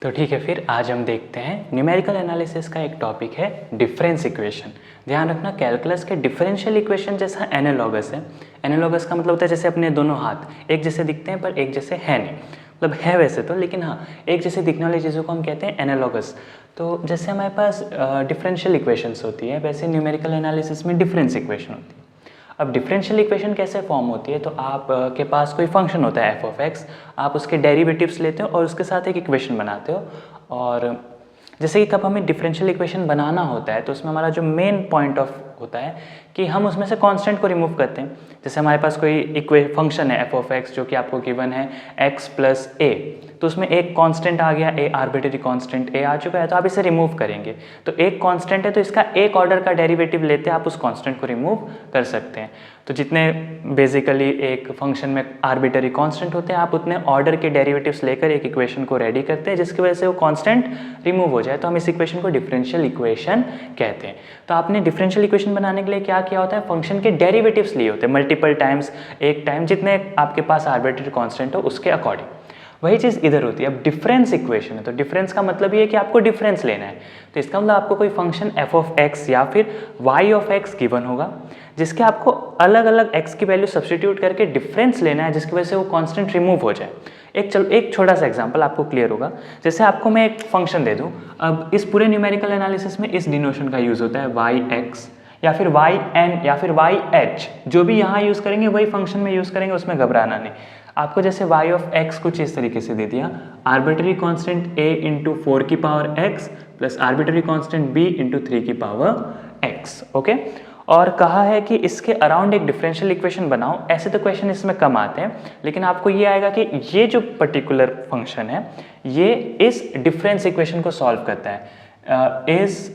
तो ठीक है, फिर आज हम देखते हैं न्यूमेरिकल एनालिसिस का एक टॉपिक है डिफरेंस इक्वेशन। ध्यान रखना, कैलकुलस के डिफरेंशियल इक्वेशन जैसा एनालॉगस है। एनालॉगस का मतलब होता है जैसे अपने दोनों हाथ एक जैसे दिखते हैं पर एक जैसे है नहीं, मतलब है वैसे तो, लेकिन हाँ एक जैसे दिखने वाली चीज़ों को हम कहते हैं एनालॉगस। तो जैसे हमारे पास डिफरेंशियल इक्वेशंस होती है, वैसे न्यूमेरिकल एनालिसिस में डिफरेंस इक्वेशन होती है। अब डिफरेंशियल इक्वेशन कैसे फॉर्म होती है, तो आप के पास कोई फंक्शन होता है f(x), आप उसके डेरिवेटिव्स लेते हो और उसके साथ एक इक्वेशन बनाते हो। और जैसे कि कब हमें डिफरेंशियल इक्वेशन बनाना होता है तो उसमें हमारा जो मेन पॉइंट ऑफ होता है कि हम उसमें से कांस्टेंट को रिमूव करते हैं। जैसे हमारे पास कोई फंक्शन है f(x) जो कि आपको गिवन है x + a, तो उसमें एक कांस्टेंट आ गया, a आर्बिट्ररी कांस्टेंट a आ चुका है, तो आप इसे रिमूव करेंगे। तो एक कांस्टेंट है तो इसका एक ऑर्डर का डेरिवेटिव लेते हैं, आप उस कांस्टेंट को रिमूव कर सकते हैं। तो जितने बेसिकली एक फंक्शन में आर्बिट्ररी कांस्टेंट होते हैं, आप उतने ऑर्डर के डेरिवेटिव्स लेकर एक इक्वेशन को रेडी करते हैं जिसकी वजह से वो कांस्टेंट रिमूव हो जाए, तो हम इस इक्वेशन को डिफरेंशियल इक्वेशन कहते हैं। तो आपने डिफरेंशियल इक्वेशन बनाने के लिए क्या किया होता है, फंक्शन के डेरिवेटिव्स लिए होते हैं मल्टीपल टाइम्स, एक टाइम जितने आपके पास आर्बिट्ररी कांस्टेंट हो उसके अकॉर्डिंग। वही चीज़ इधर होती है। अब डिफरेंस इक्वेशन है तो डिफरेंस का मतलब ये है कि आपको डिफरेंस लेना है। तो इसका मतलब आपको कोई फंक्शन f(x) या फिर y(x) गिवन होगा जिसके आपको अलग अलग x की वैल्यू सब्सटीट्यूट करके डिफरेंस लेना है जिसकी वजह से वो कांस्टेंट रिमूव हो जाए। एक छोटा सा एग्जांपल आपको क्लियर होगा। जैसे आपको मैं एक फंक्शन दे दूं, अब इस पूरे न्यूमेरिकल एनालिसिस में इस डिनोशन का यूज़ होता है y(x) या फिर yn या फिर y(h), जो भी यहाँ यूज़ करेंगे वही फंक्शन में यूज़ करेंगे, उसमें घबराना नहीं। आपको जैसे y(x) कुछ इस तरीके से दे दिया, arbitrary constant a × 4⁻x plus arbitrary constant b × 3⁻x, okay. और कहा है कि इसके अराउंड एक डिफरेंशियल इक्वेशन बनाओ। ऐसे तो क्वेश्चन इसमें कम आते हैं, लेकिन आपको ये आएगा कि ये जो पर्टिकुलर फंक्शन है ये इस डिफरेंस इक्वेशन को सॉल्व करता है। Is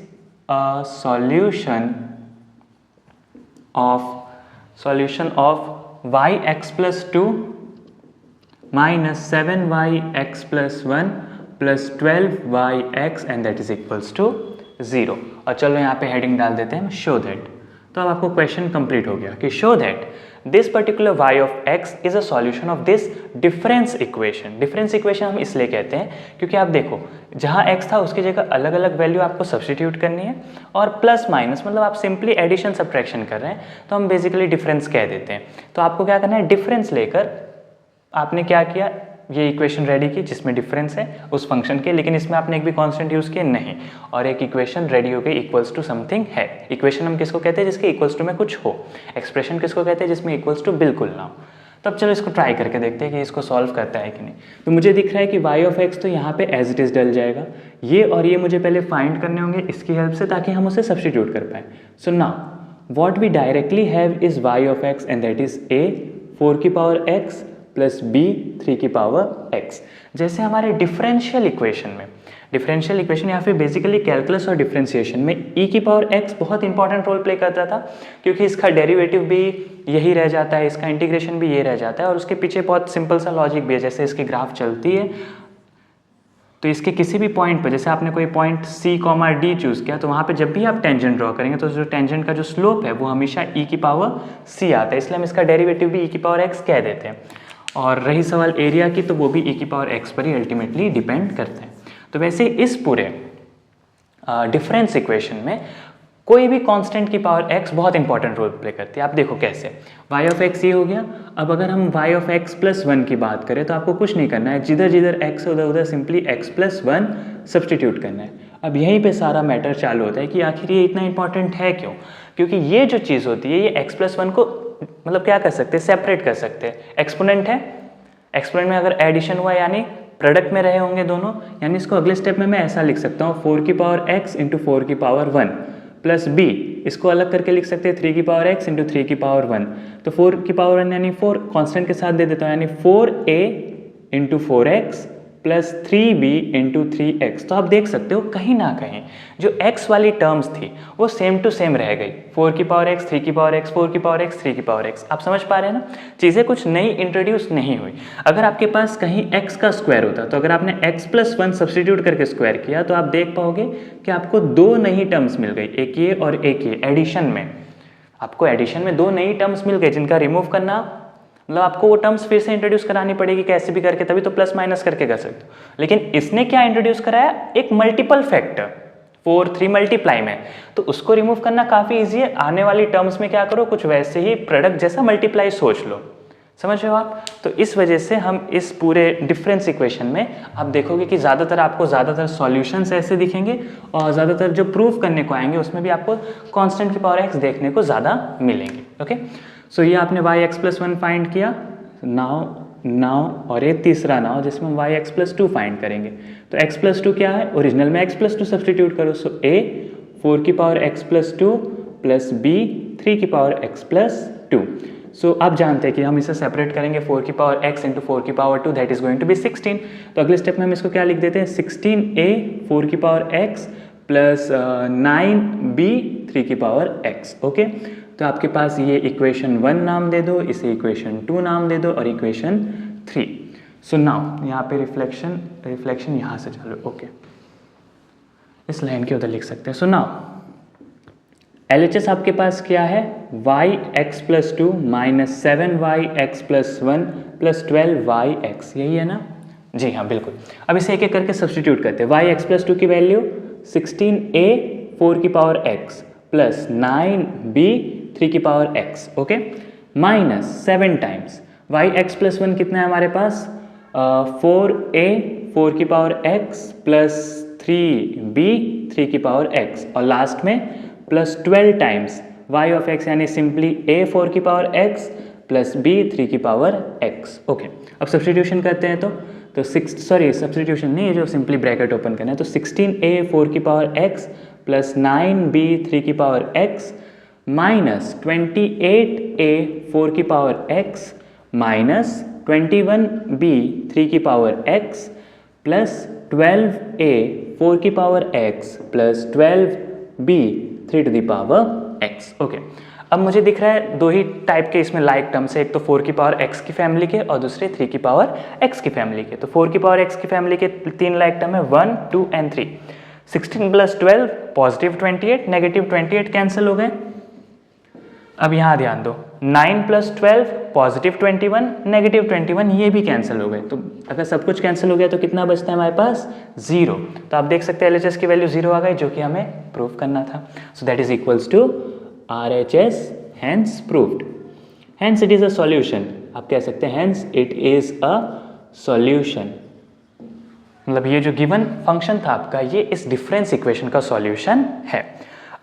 a solution of yx + 2 - 7yx + 1 + 12yx and that is equals to 0। और चलो यहाँ पे हेडिंग डाल देते हैं शो दैट। तो अब आपको क्वेश्चन कंप्लीट हो गया कि show that this particular y(x) is a solution of this difference equation. Difference equation हम इसलिए कहते हैं क्योंकि आप देखो जहाँ x था उसकी जगह अलग अलग वैल्यू आपको सब्सटीट्यूट करनी है, और प्लस माइनस मतलब आप सिंपली एडिशन सब्ट्रैक्शन कर रहे हैं, तो हम बेसिकली डिफरेंस कह देते हैं। तो आपको क्या करना है, डिफरेंस लेकर आपने क्या किया, ये इक्वेशन रेडी की जिसमें डिफरेंस है उस फंक्शन के, लेकिन इसमें आपने एक भी कांस्टेंट यूज किया नहीं, और एक इक्वेशन रेडी हो गई इक्वल्स टू समथिंग है। इक्वेशन हम किसको कहते हैं, जिसके इक्वल्स टू में कुछ हो। एक्सप्रेशन किसको कहते हैं, जिसमें इक्वल्स टू बिल्कुल ना हो। तब चलो इसको ट्राई करके देखते हैं कि इसको सॉल्व करता है कि नहीं। तो मुझे दिख रहा है कि y(x) तो यहाँ पे एज इट इज डल जाएगा, ये और ये मुझे पहले फाइंड करने होंगे इसकी हेल्प से, ताकि हम उसे सब्सटीट्यूट कर पाए। So now what we directly have is y(x) and that is a 4⁻x plus b 3⁻x। जैसे हमारे डिफरेंशियल इक्वेशन या फिर बेसिकली कैलकुलस और डिफरेंशिएशन में e⁻x बहुत इंपॉर्टेंट रोल प्ले करता था, क्योंकि इसका डेरिवेटिव भी यही रह जाता है, इसका इंटीग्रेशन भी ये रह जाता है, और उसके पीछे बहुत सिंपल सा लॉजिक भी है। जैसे इसकी ग्राफ चलती है तो इसके किसी भी पॉइंट पर, जैसे आपने कोई पॉइंट c, d चूज़ किया, तो वहाँ पे जब भी आप टेंजेंट ड्रॉ करेंगे तो जो टेंजेंट का जो स्लोप है वो हमेशा e⁻c आता है, इसलिए हम इसका डेरिवेटिव भी e⁻x कह देते हैं। और रही सवाल एरिया की, तो वो भी e⁻x पर ही अल्टीमेटली डिपेंड करते हैं। तो वैसे इस पूरे डिफरेंस इक्वेशन में कोई भी कांस्टेंट की पावर x बहुत इंपॉर्टेंट रोल प्ले करती है। आप देखो कैसे, y(x) ये हो गया। अब अगर हम y(x + 1) की बात करें तो आपको कुछ नहीं करना है, जिधर जिधर x उधर उधर सिंपली x + 1 सब्सटीट्यूट करना है। अब यहीं पे सारा मैटर चालू होता है कि आखिर ये इतना इंपॉर्टेंट है क्यों, क्योंकि ये जो चीज़ होती है ये x + 1 को मतलब क्या कर सकते हैं, सेपरेट कर सकते हैं। एक्सपोनेंट है, एक्सपोनेंट में अगर एडिशन हुआ यानी प्रोडक्ट में रहे होंगे दोनों, यानी इसको अगले स्टेप में मैं ऐसा लिख सकता हूँ 4⁻x × 4⁻1 प्लस b, इसको अलग करके लिख सकते हैं 3⁻x × 3⁻1। तो 4⁻1 यानी 4 कांस्टेंट के साथ दे देता हूँ, यानी 4a × 4x plus 3b × 3x। तो आप देख सकते हो कहीं ना कहीं जो x वाली टर्म्स थी वो सेम टू सेम रह गई, 4⁻x 3⁻x 4⁻x 3⁻x। आप समझ पा रहे हैं ना, चीज़ें कुछ नई इंट्रोड्यूस नहीं हुई। अगर आपके पास कहीं x का स्क्वायर होता, तो अगर आपने x + 1 सब्सटीट्यूट करके स्क्वायर किया तो आप देख पाओगे कि आपको दो नई टर्म्स मिल गई, एक ये और एक ये। एडिशन में आपको दो नई टर्म्स मिल गई जिनका रिमूव करना मतलब आपको वो टर्म्स फिर से इंट्रोड्यूस करानी पड़ेगी कैसे भी करके, तभी तो प्लस माइनस करके कर सकते हो। लेकिन इसने क्या इंट्रोड्यूस कराया, एक मल्टीपल फैक्टर 4 3 मल्टीप्लाई में, तो उसको रिमूव करना काफ़ी ईजी है। आने वाली टर्म्स में क्या करो, कुछ वैसे ही प्रोडक्ट जैसा मल्टीप्लाई सोच लो, समझ रहे हो आप। तो इस वजह से हम इस पूरे डिफरेंस इक्वेशन में आप देखोगे कि ज़्यादातर सॉल्यूशंस ऐसे दिखेंगे और ज़्यादातर जो प्रूव करने को आएंगे उसमें भी आपको कांस्टेंट की पावर x देखने को ज़्यादा मिलेंगे। ओके, सो ये आपने y(x+1) फाइंड किया, नाउ और ये तीसरा नाउ जिसमें हम y(x+2) फाइंड करेंगे। तो x+2 क्या है, ओरिजिनल में x+2 सब्सटीट्यूट करो, so a 4(x+2) plus b 3(x+2). So आप जानते हैं कि हम इसे सेपरेट करेंगे 4(x) into 4(2) that is going to be 16। तो अगले स्टेप में हम इसको क्या लिख देते हैं, 16a 4(x) plus 9b 3(x). Okay, तो आपके पास ये इक्वेशन 1 नाम दे दो, इसे इक्वेशन 2 नाम दे दो और इक्वेशन 3। सो नाउ यहाँ पे रिफ्लेक्शन यहाँ से चालू। ओके, इस लाइन के उधर लिख सकते हैं। सो नाउ LHS आपके पास क्या है, y(x+2) minus 7y(x+1) plus 12y(x), यही है ना। जी हाँ बिल्कुल। अब इसे एक एक करके सब्सटीट्यूट करते हैं। y(x+2) की value 16a 4(x) plus 9b 3(x). Okay, minus 7 times y(x+1) कितना है हमारे पास, 4a 4(x) plus 3b 3(x) और लास्ट में प्लस 12 टाइम्स y(x) यानी simply a 4(x) plus b 3(x). Okay, अब सब्सटीट्यूशन करते हैं तो सब्सटीट्यूशन नहीं है, जो सिंपली ब्रैकेट ओपन करना है। तो 16a 4(x) plus 9b 3(x) minus 28a 4(x) minus 21b 3(x) plus 12a 4(x) plus 12b 3(x). Okay, अब मुझे दिख रहा है दो ही टाइप के इसमें लाइक टर्म्स है, एक तो 4(x) की फैमिली के और दूसरे 3(x) की फैमिली के। तो 4(x) की फैमिली के 3 लाइक टर्म है 1 2 and 3। 16 plus 12 positive 28, negative 28 cancel हो गए। अब यहाँ ध्यान दो, 9 प्लस 12 पॉजिटिव 21, नेगेटिव 21, ये भी कैंसिल हो गए। तो अगर सब कुछ कैंसिल हो गया तो कितना बचता है हमारे पास, 0। तो आप देख सकते हैं LHS की वैल्यू 0 आ गई, जो कि हमें प्रूव करना था। So that is equals to RHS, hence proved, hence it is a solution. आप कह सकते हैं hence it is a solution, मतलब ये जो गिवन फंक्शन था आपका, ये इस डिफरेंस इक्वेशन का सॉल्यूशन है।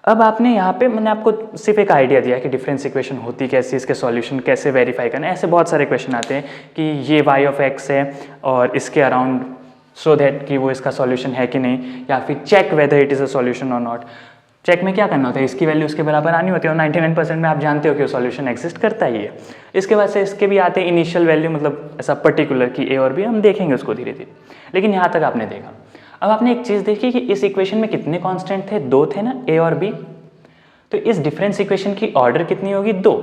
अब आपने यहाँ पे मैंने आपको सिर्फ एक आइडिया दिया कि डिफरेंस इक्वेशन होती कैसे, इसके सॉल्यूशन कैसे वेरीफाई करना है। ऐसे बहुत सारे क्वेश्चन आते हैं कि ये y(x) है और इसके अराउंड, सो दैट कि वो इसका सॉल्यूशन है कि नहीं, या फिर check whether it is a solution और नॉट। चेक में क्या करना होता है, इसकी वैल्यू उसके बराबर आनी होती है और 99% में आप जानते हो कि वो सॉल्यूशन एग्जिस्ट करता ही है। इसके बाद से इसके भी आते हैं इनिशियल वैल्यू, मतलब ऐसा पर्टिकुलर कि a और b, हम देखेंगे उसको धीरे धीरे। लेकिन यहाँ तक आपने देखा। अब आपने एक चीज़ देखी कि इस इक्वेशन में कितने कांस्टेंट थे, 2 थे ना, a और b। तो इस डिफरेंस इक्वेशन की ऑर्डर कितनी होगी, 2।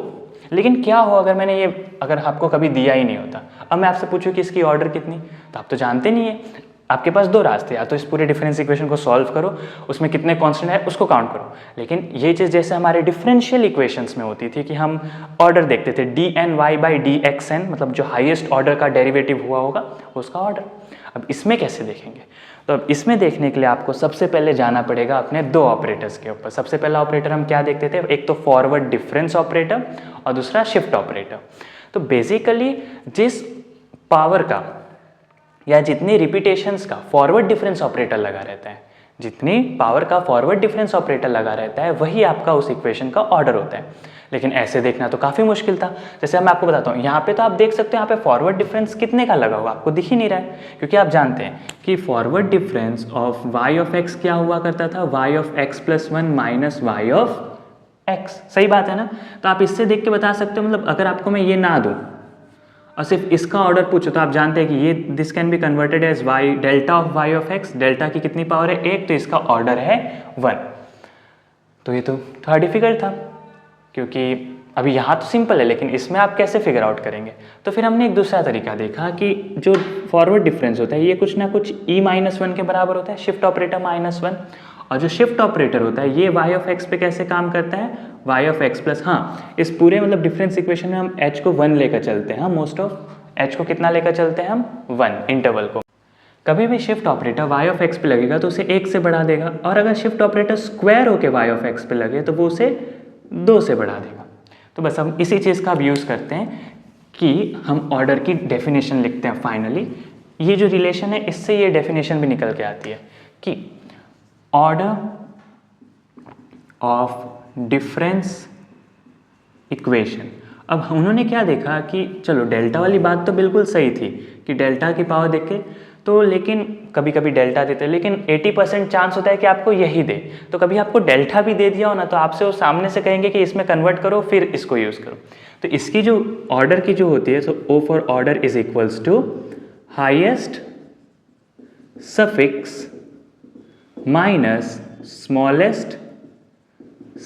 लेकिन क्या हो अगर आपको कभी दिया ही नहीं होता, अब मैं आपसे पूछूं कि इसकी ऑर्डर कितनी, तो आप तो जानते नहीं है। आपके पास 2 रास्ते, या तो इस पूरे डिफरेंस इक्वेशन को सॉल्व करो, उसमें कितने कांस्टेंट है उसको काउंट करो। लेकिन ये चीज़ जैसे हमारे डिफरेंशियल इक्वेशंस में होती थी कि हम ऑर्डर देखते थे dny/dxn, मतलब जो हाईएस्ट ऑर्डर का डेरिवेटिव हुआ होगा उसका ऑर्डर। अब इसमें कैसे देखेंगे, तो अब इसमें देखने के लिए आपको सबसे पहले जाना पड़ेगा अपने 2 ऑपरेटर्स के ऊपर। सबसे पहला ऑपरेटर हम क्या देखते थे, एक तो फॉरवर्ड डिफरेंस ऑपरेटर और दूसरा शिफ्ट ऑपरेटर। तो बेसिकली जिस पावर का या जितनी रिपीटेशंस का फॉरवर्ड डिफरेंस ऑपरेटर लगा रहता है, जितनी पावर का फॉरवर्ड डिफरेंस ऑपरेटर लगा रहता है, वही आपका उस इक्वेशन का ऑर्डर होता है। लेकिन ऐसे देखना तो काफ़ी मुश्किल था। जैसे मैं आपको बताता हूँ, यहाँ पे तो आप देख सकते हो, यहाँ पे फॉरवर्ड डिफरेंस कितने का लगा हुआ आपको दिख ही नहीं रहा है, क्योंकि आप जानते हैं कि फॉरवर्ड डिफरेंस ऑफ y(x) क्या हुआ करता था, y(x+1) माइनस y(x). सही बात है ना। तो आप इससे देख के बता सकते हो, मतलब अगर आपको मैं ये ना दूँ और सिर्फ इसका ऑर्डर पूछो, तो आप जानते हैं कि ये this can be converted as y, delta of y(x). Delta की कितनी पावर है, 1, तो इसका ऑर्डर है 1। तो ये तो थोड़ा डिफिकल्ट था, क्योंकि अभी यहाँ तो सिंपल है, लेकिन इसमें आप कैसे फिगर आउट करेंगे। तो फिर हमने एक दूसरा तरीका देखा कि जो फॉरवर्ड डिफरेंस होता है ये कुछ ना कुछ e-1 के बराबर होता है, शिफ्ट ऑपरेटर -1, और जो शिफ्ट ऑपरेटर होता है ये y ऑफ x पे कैसे काम करता है, y ऑफ x प्लस, हाँ इस पूरे मतलब डिफरेंस इक्वेशन में हम h को 1 लेकर चलते हैं, मोस्ट ऑफ h को कितना लेकर चलते हैं हम 1 इंटरवल को। कभी भी shift operator y of x पे लगेगा तो उसे 1 से बढ़ा देगा, और अगर शिफ्ट ऑपरेटर स्क्वायर होकर y ऑफ x पे लगे तो वो उसे 2 से बढ़ा देगा। तो बस हम इसी चीज़ का अब यूज़ करते हैं कि हम ऑर्डर की डेफिनेशन लिखते हैं फाइनली। ये जो रिलेशन है इससे ये डेफिनेशन भी निकल के आती है कि ऑर्डर ऑफ डिफरेंस इक्वेशन। अब उन्होंने क्या देखा कि चलो डेल्टा वाली बात तो बिल्कुल सही थी कि डेल्टा की पावर देख के तो, लेकिन कभी कभी डेल्टा देते हैं लेकिन 80% चांस होता है कि आपको यही दे, तो कभी आपको डेल्टा भी दे दिया हो ना तो आपसे वो सामने से कहेंगे कि इसमें कन्वर्ट करो फिर इसको यूज़ करो। तो इसकी जो ऑर्डर की जो होती है, तो O for order is equals to highest suffix minus smallest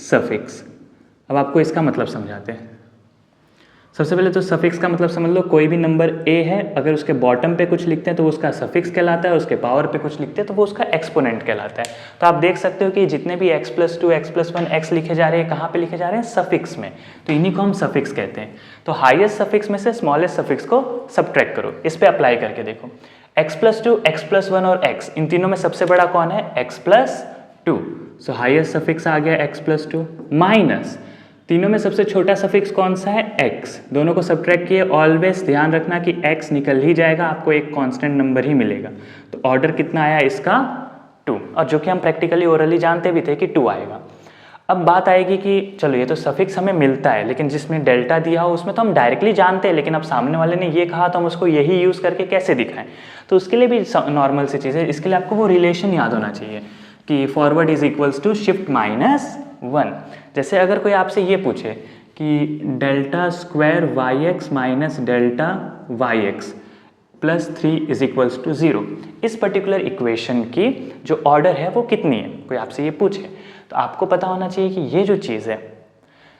suffix. अब आपको इसका मतलब समझाते हैं। सबसे पहले तो सफिक्स का मतलब समझ लो, कोई भी नंबर a है अगर उसके बॉटम पे कुछ लिखते हैं तो वो उसका सफिक्स कहलाता है, उसके पावर पे कुछ लिखते हैं तो वो उसका एक्सपोनेंट कहलाता है। तो आप देख सकते हो कि जितने भी x + 2 x + 1 x लिखे जा रहे हैं कहाँ पे लिखे जा रहे हैं, सफिक्स में, तो इन्हीं को हम सफिक्स कहते हैं। तो हाईएस्ट सफिक्स में से स्मॉलेस्ट सफिक्स को सब्ट्रैक्ट करो, इस पर अप्लाई करके देखो। x + 2 x + 1 और x, इन तीनों में सबसे बड़ा कौन है, x + 2, सो हाईएस्ट सफिक्स आ गया x + 2, माइनस तीनों में सबसे छोटा सफिक्स कौन सा है, x। दोनों को सब्ट्रैक्ट किए, ऑलवेज ध्यान रखना कि x निकल ही जाएगा, आपको एक कांस्टेंट नंबर ही मिलेगा। तो ऑर्डर कितना आया इसका 2, और जो कि हम प्रैक्टिकली ओरली जानते भी थे कि 2 आएगा। अब बात आएगी कि चलो ये तो सफिक्स हमें मिलता है लेकिन जिसमें डेल्टा दिया हो उसमें तो हम डायरेक्टली जानते हैं, लेकिन अब सामने वाले ने ये कहा तो हम उसको यही यूज़ करके कैसे दिखाएं। तो उसके लिए भी नॉर्मल सी चीज़ है, इसके लिए आपको वो रिलेशन याद होना चाहिए कि forward is equals to shift minus 1। जैसे अगर कोई आपसे ये पूछे कि delta square y x minus delta y x plus 3 is equals to 0, इस पर्टिकुलर इक्वेशन की जो ऑर्डर है वो कितनी है, कोई आपसे ये पूछे तो आपको पता होना चाहिए कि ये जो चीज़ है,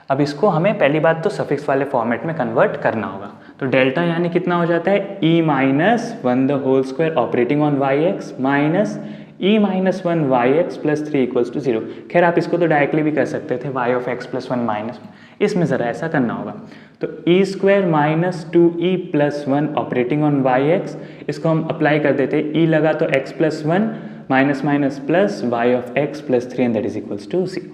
अब इसको हमें पहली बात तो सफिक्स वाले फॉर्मेट में कन्वर्ट करना होगा। तो डेल्टा यानी कितना हो जाता है, e-1² operating on y x minus e-1 yx + 3 = 0। खैर आप इसको तो डायरेक्टली भी कर सकते थे, y ऑफ x + 1 माइनस, इसमें ज़रा ऐसा करना होगा। तो e² - 2e + 1 operating on yx, इसको हम अप्लाई कर देते, e लगा तो x + 1 minus minus plus y of x + 3 and that is equals to 0।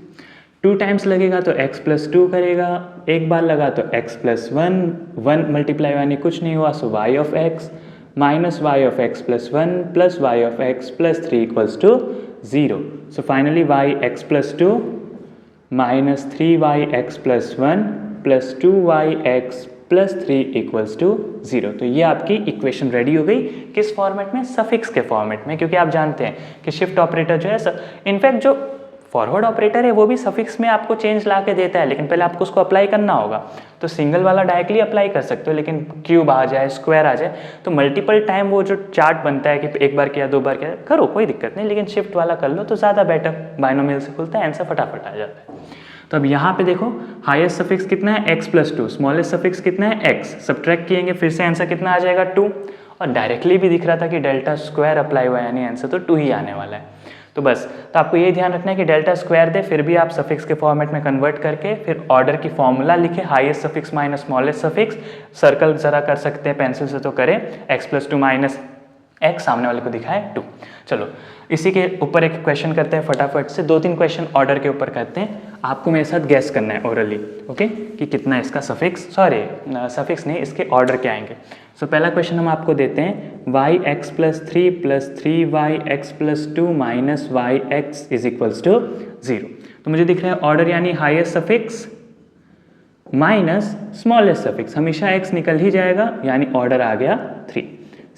2 times लगेगा तो x + 2 करेगा, एक बार लगा तो x + 1, 1 मल्टीप्लाई यानी कुछ नहीं हुआ, सो y of x minus y of x + 1 plus y of x + 3 = 0. So finally y x + 2 minus 3yx + 1 plus 2yx + 3 = 0। तो ये आपकी इक्वेशन रेडी हो गई, किस फॉर्मेट में, सफिक्स के फॉर्मेट में, क्योंकि आप जानते हैं कि शिफ्ट ऑपरेटर जो है, इनफैक्ट जो फॉरवर्ड ऑपरेटर है वो भी सफिक्स में आपको चेंज ला के देता है, लेकिन पहले आपको उसको अप्लाई करना होगा। तो सिंगल वाला डायरेक्टली अप्लाई कर सकते हो, लेकिन क्यूब आ जाए, स्क्वायर आ जाए तो मल्टीपल टाइम वो जो चार्ट बनता है कि एक बार किया 2 बार किया, करो कोई दिक्कत नहीं, लेकिन शिफ्ट वाला कर लो तो ज़्यादा बेटर, बाइनोमियल से खुलता है, आंसर फटाफट आ जाता है। तो अब यहाँ पे देखो हाईएस्ट सफिक्स कितना है, x + 2, स्मॉलेस्ट सफिक्स कितना है, x, सब्ट्रैक्ट किएंगे फिर से आंसर कितना आ जाएगा 2, और डायरेक्टली भी दिख रहा था कि डेल्टा स्क्वायर अप्लाई हुआ है यानी आंसर तो 2 ही आने वाला है। तो बस, तो आपको ये ध्यान रखना है कि डेल्टा स्क्वायर दे फिर भी आप सफिक्स के फॉर्मेट में कन्वर्ट करके फिर ऑर्डर की फॉर्मूला लिखे, highest suffix minus smallest suffix, circle जरा कर सकते हैं पेंसिल से तो करें, x + 2 माइनस x, सामने वाले को दिखाए 2। चलो इसी के ऊपर एक क्वेश्चन करते हैं फटाफट से, 2-3 क्वेश्चन ऑर्डर के ऊपर करते हैं, आपको मेरे साथ गैस करना है ओरली, ओके, कि कितना इसका सफिक्स, सॉरी सफिक्स नहीं, इसके ऑर्डर क्या आएंगे। सो पहला क्वेश्चन हम आपको देते हैं, yx + 3 + 3yx + 2 माइनस yx = 0। तो मुझे दिख रहा है ऑर्डर यानी highest suffix minus smallest suffix, हमेशा x निकल ही जाएगा यानी ऑर्डर आ गया 3।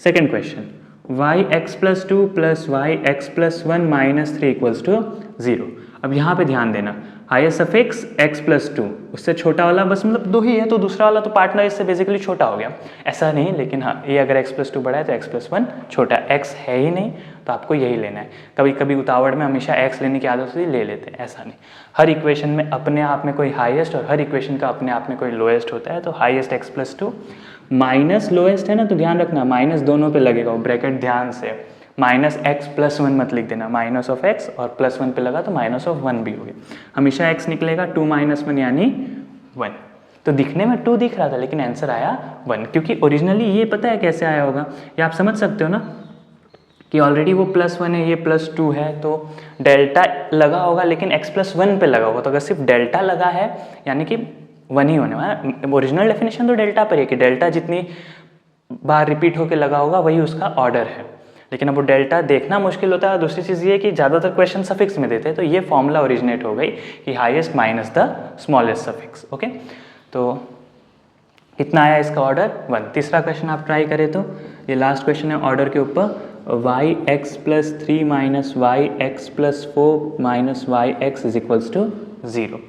Second question, yx + 2 + yx + 1 minus 3 = 0। अब यहाँ पे ध्यान देना, हाईएस्ट सफिक्स x + 2, उससे छोटा वाला बस मतलब 2 ही है तो दूसरा वाला तो पार्टनर इससे बेसिकली छोटा हो गया, ऐसा नहीं, लेकिन हाँ ये अगर x + 2 बड़ा है तो x + 1 छोटा, x है ही नहीं तो आपको यही लेना है। कभी कभी उतावड़ में हमेशा x लेने की आदत होती है, ले लेते हैं, ऐसा नहीं, हर इक्वेशन में अपने आप में कोई हाईएस्ट और हर इक्वेशन का अपने आप में कोई लोएस्ट होता है। तो हाईएस्ट x + 2 माइनस लोएस्ट है ना, तो ध्यान रखना माइनस दोनों पे लगेगा, वो ब्रैकेट ध्यान से, माइनस एक्स प्लस वन मत लिख देना, माइनस ऑफ एक्स और प्लस वन पे लगा तो माइनस ऑफ वन भी हो गया, हमेशा एक्स निकलेगा, 2 माइनस वन यानी 1। तो दिखने में 2 दिख रहा था लेकिन आंसर आया 1, क्योंकि ओरिजिनली ये पता है कैसे आया होगा, ये आप समझ सकते हो ना कि ऑलरेडी वो प्लस वन है, ये प्लस टू है, तो डेल्टा लगा होगा लेकिन एक्स प्लस वन पे लगा होगा, तो अगर सिर्फ डेल्टा लगा है यानी कि 1 ही होने वाला। ओरिजिनल डेफिनेशन तो डेल्टा पर है कि डेल्टा जितनी बार रिपीट होकर लगा होगा वही उसका ऑर्डर है, लेकिन अब वो डेल्टा देखना मुश्किल होता है। दूसरी चीज़ ये कि ज़्यादातर क्वेश्चन सफिक्स में देते हैं, तो ये फॉर्मूला ओरिजिनेट हो गई कि highest minus the smallest suffix. Okay, तो कितना आया इसका ऑर्डर 1। तीसरा क्वेश्चन आप ट्राई करें तो ये लास्ट क्वेश्चन है ऑर्डर के ऊपर, y x plus 3 minus y x plus 4 minus y x is equals to 0।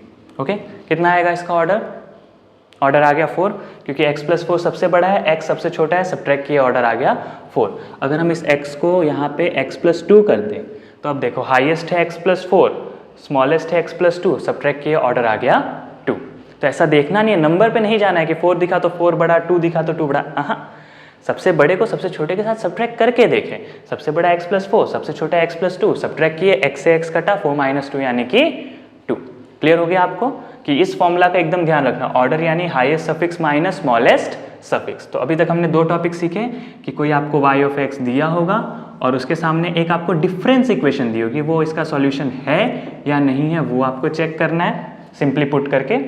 Okay, कितना आएगा इसका ऑर्डर आ गया 4, क्योंकि x प्लस 4 सबसे बड़ा है, x सबसे छोटा है, सब्ट्रैक्ट किया ऑर्डर आ गया 4। अगर हम इस x को यहाँ पे x प्लस 2 कर दें तो अब देखो हाईएस्ट है x प्लस 4, स्मॉलेस्ट है x प्लस 2, सब्ट्रैक्ट किया ऑर्डर आ गया 2। तो ऐसा देखना नहीं है, नंबर पे नहीं जाना है कि 4 दिखा तो 4 बड़ा, 2 दिखा तो 2 बड़ा, हाँ, सबसे बड़े को सबसे छोटे के साथ सब्ट्रैक्ट करके देखें। सबसे बड़ा x प्लस 4, सबसे छोटा x प्लस 2, सब्ट्रैक्ट किए, x से x कटा, 4 माइनस 2 यानी कि 2। क्लियर हो गया आपको कि इस फॉर्मूला का एकदम ध्यान रखना, ऑर्डर यानी highest suffix minus smallest suffix. तो अभी तक हमने 2 टॉपिक सीखे कि कोई आपको y ऑफ x दिया होगा और उसके सामने एक आपको डिफरेंस इक्वेशन दी होगी, वो इसका सॉल्यूशन है या नहीं है वो आपको चेक करना है, सिंपली पुट करके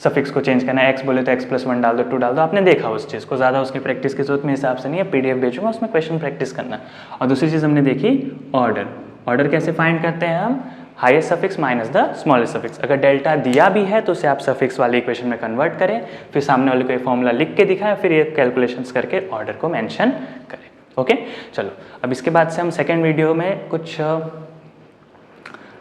सफिक्स को चेंज करना है, x बोले तो x प्लस 1 डाल दो, 2 डाल दो। आपने देखा उस चीज़ को, ज़्यादा उसकी प्रैक्टिस की जरूरत मेरे हिसाब से नहीं है, PDF भेजूंगा उसमें क्वेश्चन प्रैक्टिस करना। और दूसरी चीज़ हमने देखी ऑर्डर कैसे फाइंड करते हैं हम, highest suffix minus the smallest suffix. अगर डेल्टा दिया भी है तो उसे आप सफिक्स वाली इक्वेशन में कन्वर्ट करें, फिर सामने वाले को ये फॉर्मूला लिख के दिखाएं, फिर ये कैलकुलेशंस करके ऑर्डर को मेंशन करें। ओके, चलो अब इसके बाद से हम सेकेंड वीडियो में कुछ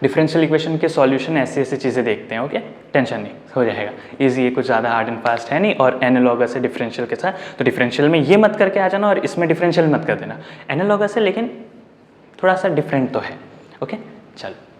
डिफरेंशियल इक्वेशन के सॉल्यूशन ऐसी चीज़ें देखते हैं। ओके, टेंशन नहीं, हो जाएगा इजी, ये कुछ ज़्यादा हार्ड एंड फास्ट है नहीं। और एनालॉगस है डिफरेंशियल के साथ, तो डिफरेंशियल में ये मत करके आ जाना और इसमें डिफरेंशियल मत कर देना, एनालॉगस है लेकिन थोड़ा सा डिफरेंट तो है। ओके, चलो।